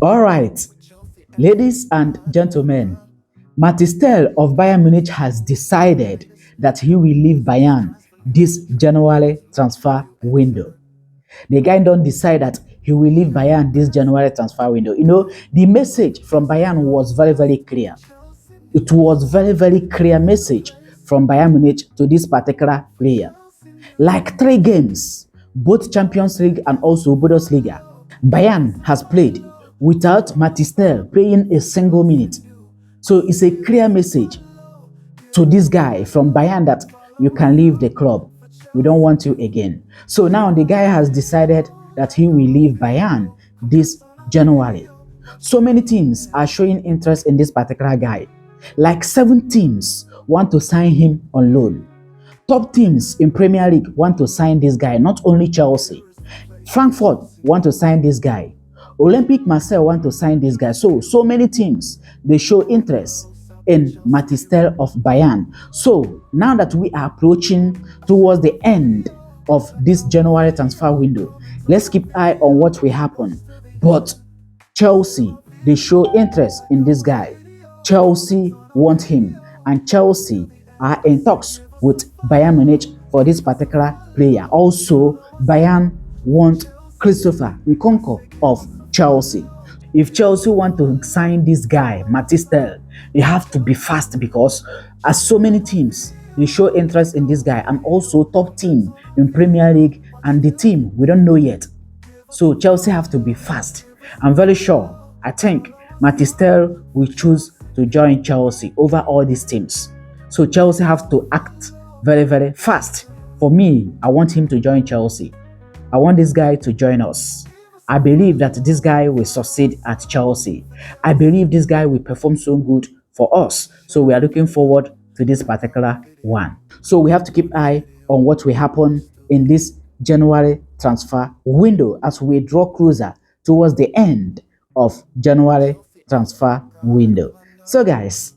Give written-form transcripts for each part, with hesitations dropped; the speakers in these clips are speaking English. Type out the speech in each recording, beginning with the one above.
All right, ladies and gentlemen, Mathys Tel of Bayern Munich has decided that he will leave Bayern this January transfer window. The guy don't decide that he will leave Bayern this January transfer window. The message from Bayern was very, very clear. It was very, very clear message from Bayern Munich to this particular player. Like 3 games, both Champions League and also Bundesliga, Bayern has played without Mathys Tel playing a single minute. So it's a clear message to this guy from Bayern that you can leave the club. We don't want you again. So now the guy has decided that he will leave Bayern this January. So many teams are showing interest in this particular guy. Like 7 teams want to sign him on loan. Top teams in Premier League want to sign this guy, not only Chelsea. Frankfurt want to sign this guy. Olympique Marseille want to sign this guy. So many teams, they show interest in Mathys Tel of Bayern. So now that we are approaching towards the end of this January transfer window, let's keep eye on what will happen. But Chelsea, they show interest in this guy. Chelsea want him, and Chelsea are in talks with Bayern Munich for this particular player. Also, Bayern want Christopher Nkunku of Chelsea. If Chelsea want to sign this guy, Mathys Tel, they have to be fast because as so many teams, they show interest in this guy, and also top team in Premier League and the team we don't know yet. So Chelsea have to be fast. I'm very sure, I think Mathys Tel will choose to join Chelsea over all these teams. So Chelsea have to act very, very fast. For me, I want him to join Chelsea. I want this guy to join us. I believe that this guy will succeed at Chelsea. I believe this guy will perform so good for us. So we are looking forward to this particular one. So we have to keep eye on what will happen in this January transfer window as we draw closer towards the end of January transfer window. So guys,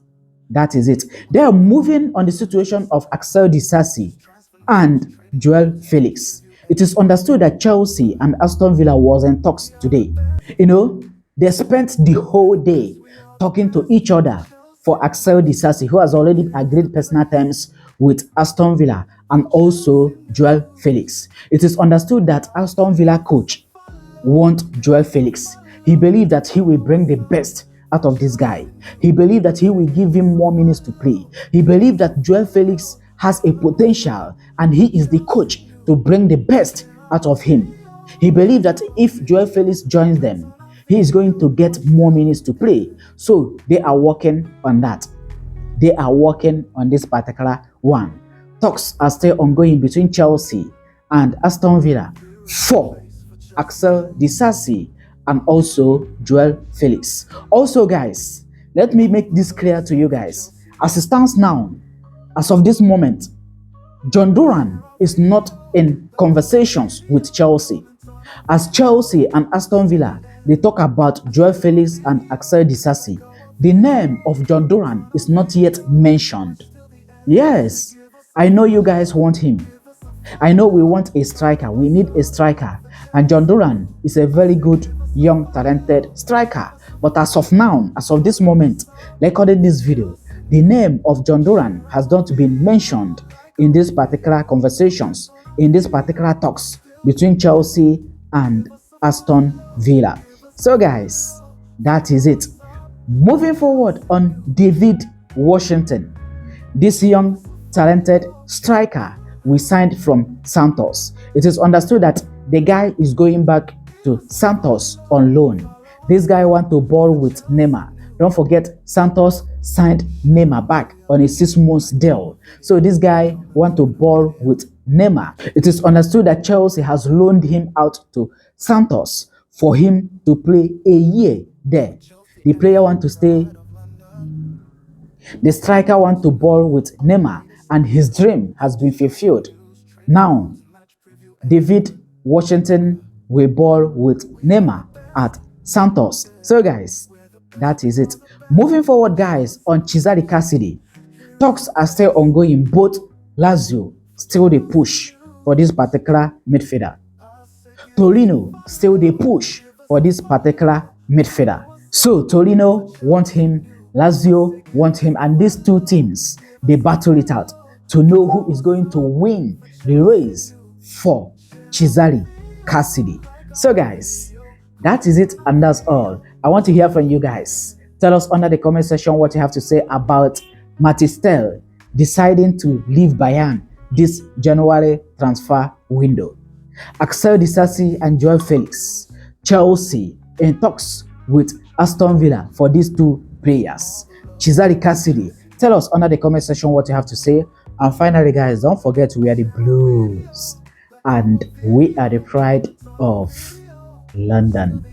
that is it. They are moving on the situation of Axel Disasi and João Felix. It is understood that Chelsea and Aston Villa was in talks today. They spent the whole day talking to each other for Axel Disasi, who has already agreed personal terms with Aston Villa, and also João Felix. It is understood that Aston Villa coach wants João Felix. He believes that he will bring the best out of this guy. He believes that he will give him more minutes to play. He believes that João Felix has a potential and he is the coach to bring the best out of him. He believes that if João Felix joins them, he is going to get more minutes to play. So they are working on that. They are working on this particular one. Talks are still ongoing between Chelsea and Aston Villa for Axel Disasi and also João Felix. Also guys, let me make this clear to you guys. As it stands now, as of this moment, John Duran is not in conversations with Chelsea. As Chelsea and Aston Villa, they talk about João Felix and Axel Disasi, the name of John Duran is not yet mentioned. Yes, I know you guys want him. I know we want a striker. We need a striker. And John Duran is a very good, young, talented striker. But as of now, as of this moment, recording this video, the name of John Duran has not been mentioned in these particular conversations, in these particular talks between Chelsea and Aston Villa. So guys, that is it. Moving forward on Deivid Washington, this young, talented striker we signed from Santos. It is understood that the guy is going back to Santos on loan. This guy wants to ball with Neymar. Don't forget, Santos signed Neymar back on a 6-month deal. So this guy wants to ball with Neymar. It is understood that Chelsea has loaned him out to Santos for him to play a year there. The player wants to stay. The striker wants to ball with Neymar, and his dream has been fulfilled. Now, Deivid Washington will ball with Neymar at Santos. So guys, that is it. Moving forward guys, on Cesare Casadei, talks are still ongoing. Both Lazio still they push for this particular midfielder. Torino still they push for this particular midfielder. So Torino want him, Lazio want him, and these two teams, they battle it out to know who is going to win the race for Cesare Casadei. So guys, that is it and that's all. I want to hear from you guys. Tell us under the comment section what you have to say about Mathys Tel deciding to leave Bayern this January transfer window. Axel Disasi and João Felix, Chelsea in talks with Aston Villa for these two players. Cesare Casadei. Tell us under the comment section what you have to say. And finally, guys, don't forget we are the Blues and we are the pride of London.